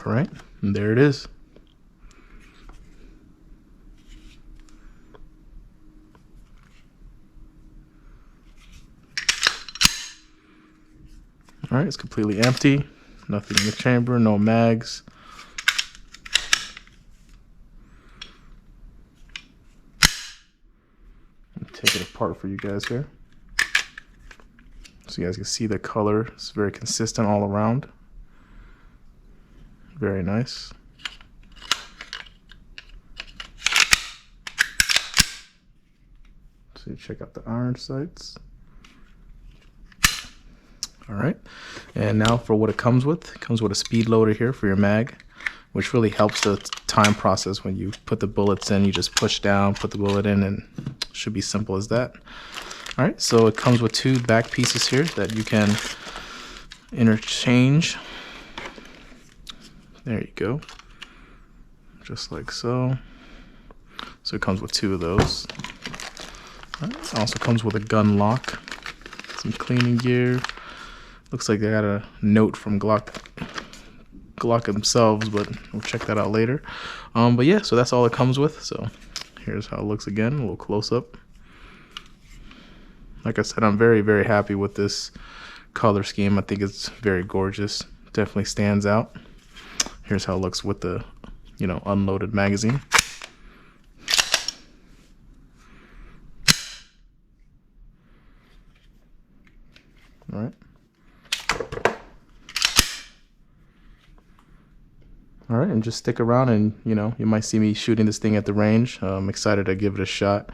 All right, and there it is. All right, it's completely empty. Nothing in the chamber, no mags. Take it apart for you guys here, so you guys can see the color. It's very consistent all around. Very nice. So you check out the iron sights. All right, and now for what it comes with. It comes with a speed loader here for your mag, which really helps the time process. When you put the bullets in, you just push down, put the bullet in, and it should be simple as that. All right, so it comes with 2 back pieces here that you can interchange. There you go, just like so. So it comes with 2 of those. All right, it also comes with a gun lock, some cleaning gear. Looks like they got a note from Glock themselves, but we'll check that out later. But yeah, so that's all it comes with. So here's how it looks again, a little close up. Like I said, I'm very, very happy with this color scheme. I think it's very gorgeous. Definitely stands out. Here's how it looks with the, unloaded magazine. All right. All right, and just stick around, and you might see me shooting this thing at the range. I'm excited to give it a shot.